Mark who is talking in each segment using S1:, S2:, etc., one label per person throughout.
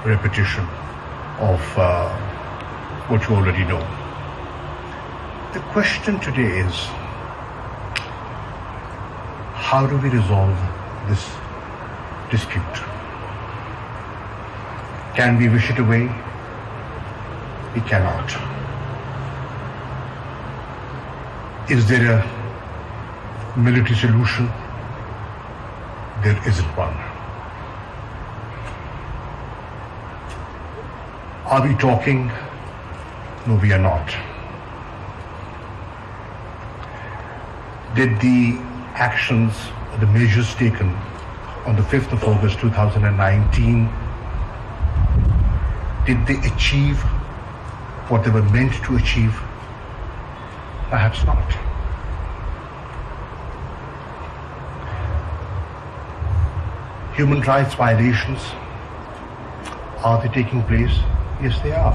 S1: repetition of what you already know. The question today is, how do we resolve this dispute? Can we wish it away? We cannot. Is there a military solution? There isn't one. Are we talking? No, we are not. Did the actions, the measures taken on the 5th of August 2019, did they achieve what they were meant to achieve? Perhaps not. Human rights violations, are they taking place? Yes, they are.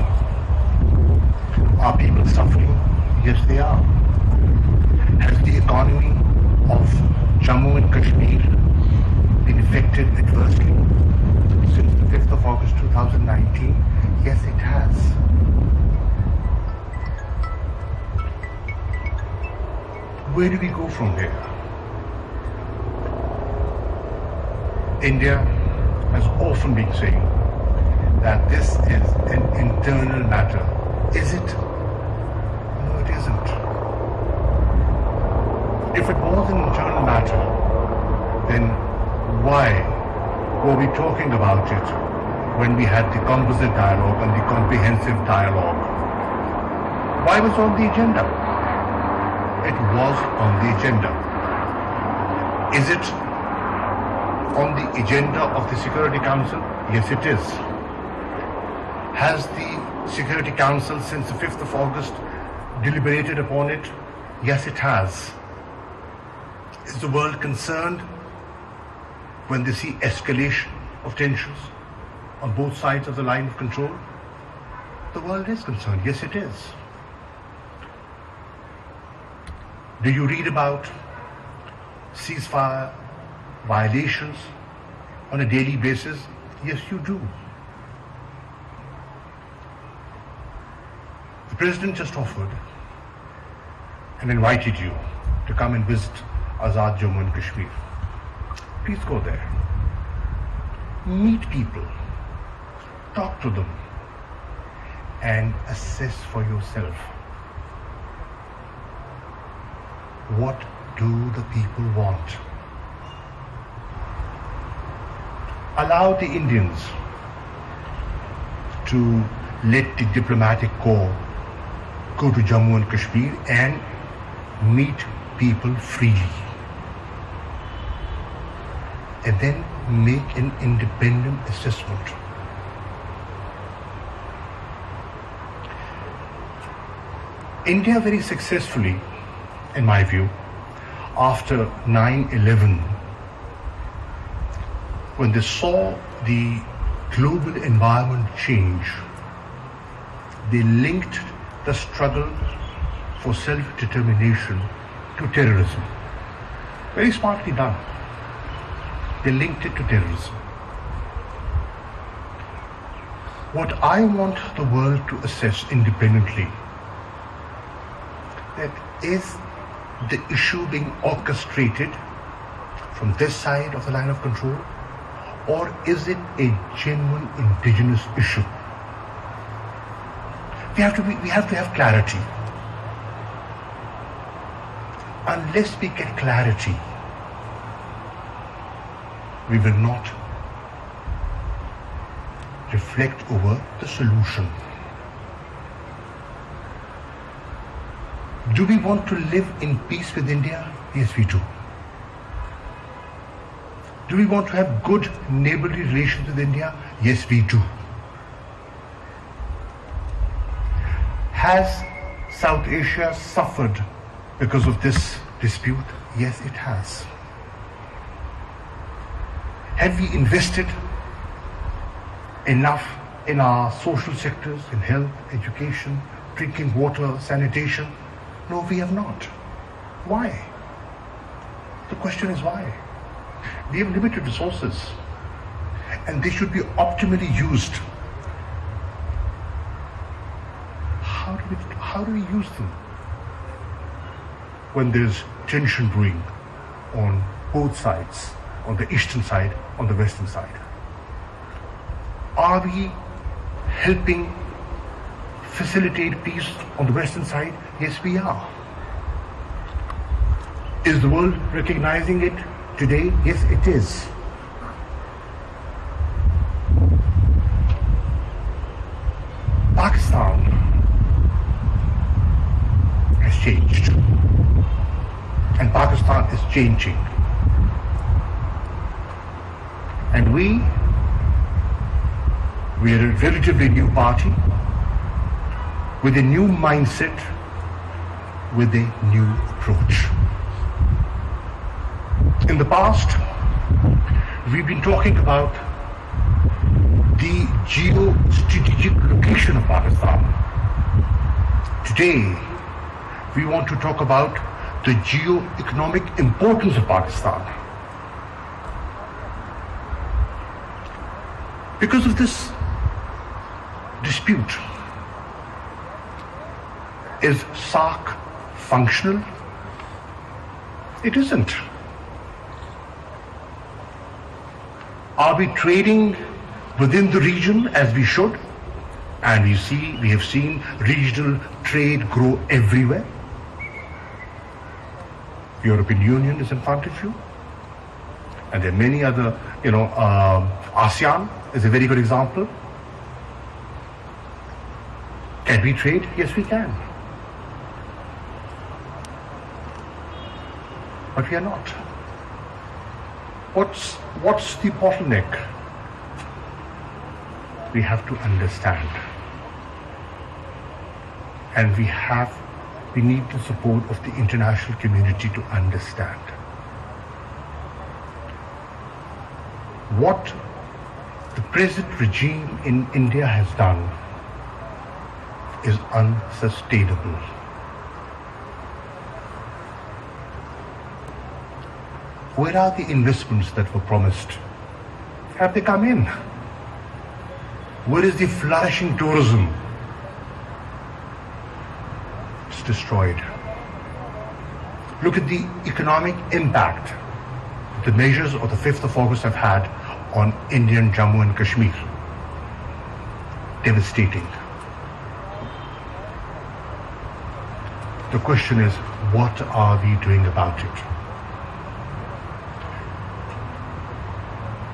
S1: Are people suffering? Yes, they are. Has the economy of Jammu and Kashmir been affected adversely since the 5th of August 2019? Yes, it has. Where do we go from here? India has often been saying that this is an internal matter. Is it? No, it isn't. If it was an internal matter, then why were we talking about it when we had the composite dialogue and the comprehensive dialogue? Why was it on the agenda? It was on the agenda. Is it on the agenda of the Security Council? Yes, it is. Has the Security Council since the 5th of August deliberated upon it? Yes, it has. Is the world concerned when they see escalation of tensions on both sides of the line of control? The world is concerned. Yes, it is. Do you read about ceasefire violations on a daily basis? Yes, you do. The President just offered and invited you to come and visit Azad Jammu and Kashmir. Please go there. Meet people, talk to them, and assess for yourself. What do the people want? Allow the Indians to let the diplomatic corps go to Jammu and Kashmir and meet people freely, and then make an independent assessment. India very successfully, in my view, after 9/11, when they saw the global environment change, they linked the struggle for self-determination to terrorism. Very smartly done. They linked it to terrorism. What I want the world to assess independently, that is the issue being orchestrated from this side of the line of control, or is it a genuine indigenous issue? We have to have clarity. Unless we get clarity, we will not reflect over the solution. Do we want to live in peace with India? Yes, we do. Do we want to have good neighborly relations with India? Yes, we do. Has South Asia suffered because of this dispute? Yes, it has. Have we invested enough in our social sectors, in health, education, drinking water, sanitation? No, we have not. Why? The question is why? We have limited resources, and they should be optimally used how do we use them when there's tension brewing on both sides, on the eastern side, on the western side? Are we helping facilitate peace on the western side? Yes, we are. Is the world recognizing it today? Yes, it is. Pakistan has changed, and Pakistan is changing. And we are a relatively new party with a new mindset, with a new approach. In the past, we've been talking about the geo-strategic location of Pakistan. Today, we want to talk about the geo-economic importance of Pakistan. Because of this dispute, is SAARC functional? It isn't. Are we trading within the region as we should? And we have seen regional trade grow everywhere. European Union is in front of you. And there are many other, ASEAN is a very good example. Can we trade? Yes, we can. But we are not. What's the bottleneck? We have to understand. And we need the support of the international community to understand. What the present regime in India has done is unsustainable. Where are the investments that were promised? Have they come in? Where is the flourishing tourism? It's destroyed. Look at the economic impact the measures of the 5th of August have had on Indian Jammu and Kashmir. Devastating. The question is, what are we doing about it?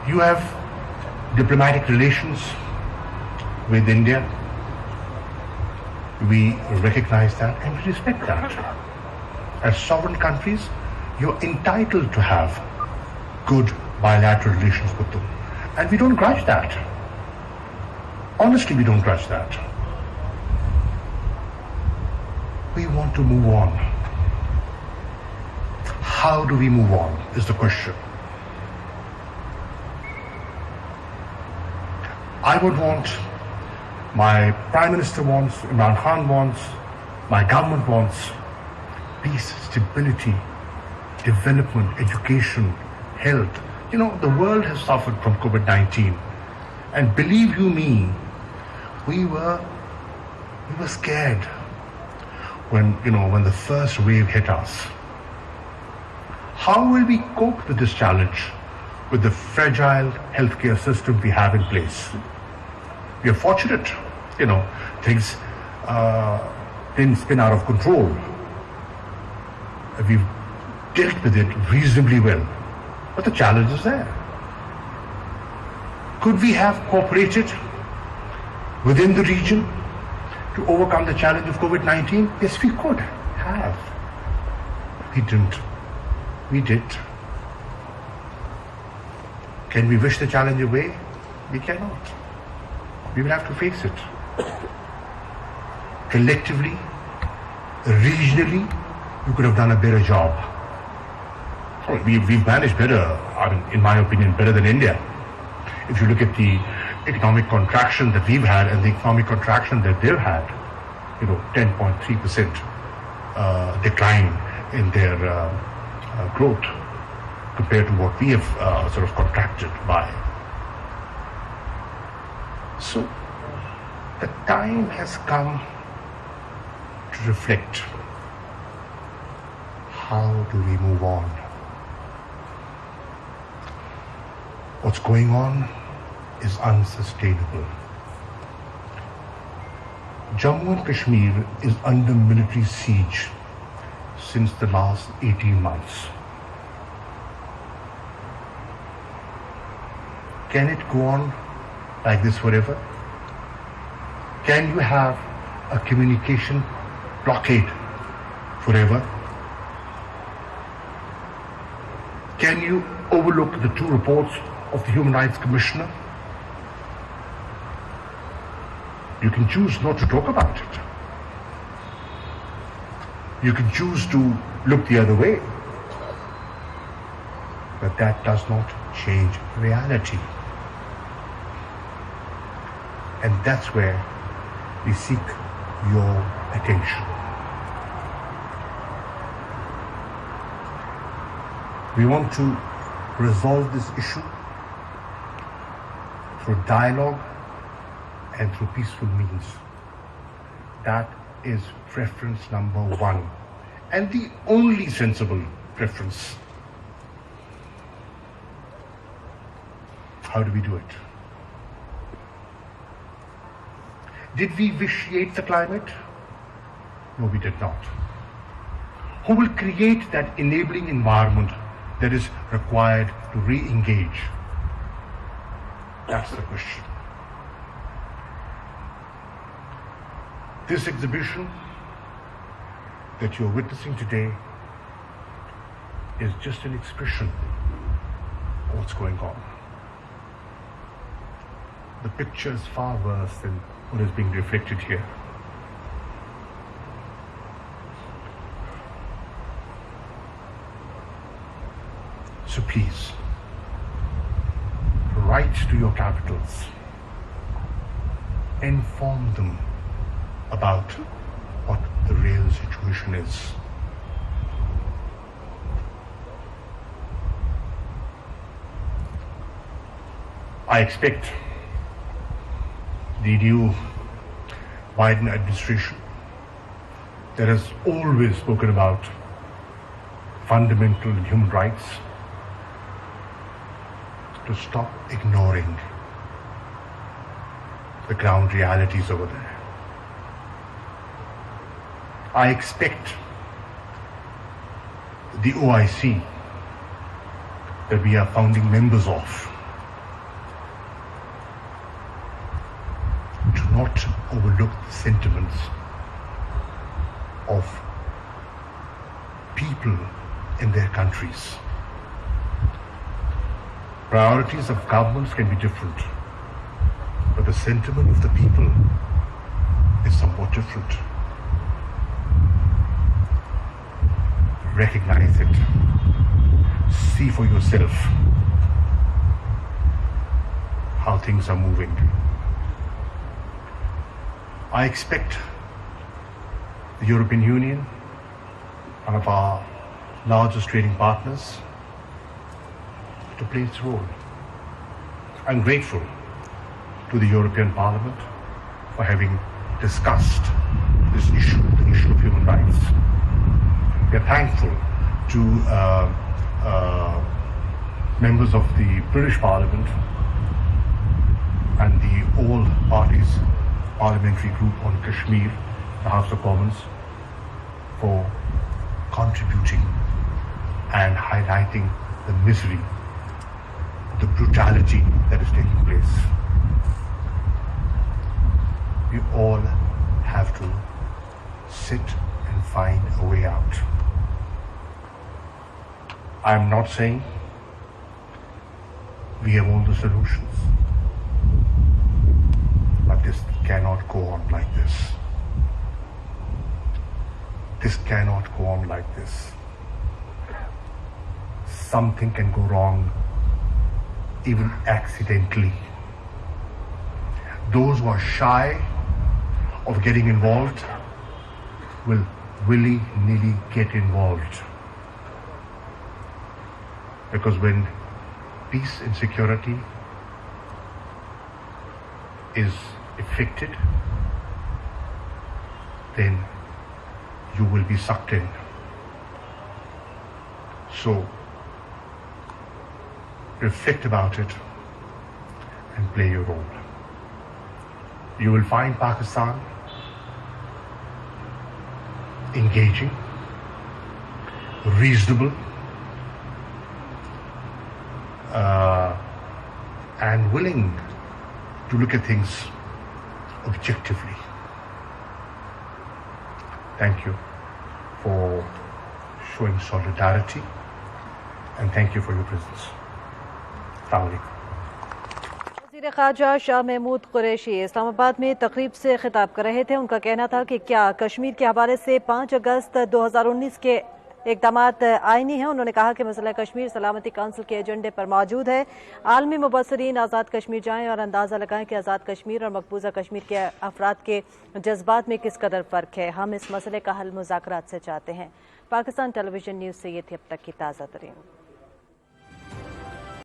S1: You have diplomatic relations with India. We recognize that and we respect that. As sovereign countries, you're entitled to have good bilateral relations with them. And we don't grudge that. Honestly, we don't grudge that. We want to move on. How do we move on is the question. I would want, my Prime Minister wants, Imran Khan wants, my government wants peace, stability, development, education, health. The world has suffered from COVID-19. And believe you me, we were scared when the first wave hit us. How will we cope with this challenge with the fragile healthcare system we have in place? We are fortunate, things didn't spin out of control. We've dealt with it reasonably well, but the challenge is there. Could we have cooperated within the region to overcome the challenge of COVID-19? Yes, we could have. We didn't. We did. Can we wish the challenge away? We cannot. We will have to face it. Collectively, regionally, we could have done a better job. We've managed better, in my opinion, better than India. If you look at the economic contraction that we've had and the economic contraction that they've had, 10.3% decline in their growth compared to what we have sort of contracted by. So the time has come to reflect. How do we move on? What's going on is unsustainable. Jammu and Kashmir is under military siege since the last 18 months. Can it go on like this forever? Can you have a communication blockade forever? Can you overlook the two reports of the Human Rights Commissioner? You can choose not to talk about it. You can choose to look the other way. But that does not change reality. And that's where we seek your attention. We want to resolve this issue through dialogue and through peaceful means. That is preference number one, and the only sensible preference. How do we do it? Did we vitiate the climate? No, we did not. Who will create that enabling environment that is required to re-engage? That's the question. This exhibition that you're witnessing today is just an expression of what's going on. The picture is far worse than what is being reflected here. So please, write to your capitals, inform them about what the real situation is. I expect the new Biden administration that has always spoken about fundamental human rights to stop ignoring the ground realities over there. I expect the OIC that we are founding members of to not overlook the sentiments of people in their countries. Priorities of governments can be different, but the sentiment of the people is somewhat different. Recognize it. See for yourself how things are moving. I expect the European Union, one of our largest trading partners, to play its role. I'm grateful to the European Parliament for having discussed this issue, the issue of human rights. We are thankful to members of the British Parliament and the All Parties Parliamentary Group on Kashmir, the House of Commons, for contributing and highlighting the misery, the brutality that is taking place. We all have to sit and find a way out. I'm not saying we have all the solutions, but this cannot go on like this. This cannot go on like this. Something can go wrong, even accidentally. Those who are shy of getting involved will willy-nilly get involved. Because when peace and security is affected, then you will be sucked in. So, reflect about it and play your role. You will find Pakistan engaging, reasonable, and willing to look at things objectively. Thank you for showing solidarity and thank you for your presence. Assalamu alaikum.
S2: وزیر خارجہ شاہ محمود قریشی اسلام آباد میں تقریب سے خطاب کر رہے تھے. ان کا کہنا تھا کہ کیا کشمیر کے حوالے سے 5 اگست 2019 کے اقدامات آئینی ہیں. انہوں نے کہا کہ مسئلہ کشمیر سلامتی کونسل کے ایجنڈے پر موجود ہے. عالمی مبصرین آزاد کشمیر جائیں اور اندازہ لگائیں کہ آزاد کشمیر اور مقبوضہ کشمیر کے افراد کے جذبات میں کس قدر فرق ہے. ہم اس مسئلے کا حل مذاکرات سے چاہتے ہیں. پاکستان ٹیلی ویژن نیوز سے یہ تھی اب تک کی تازہ ترین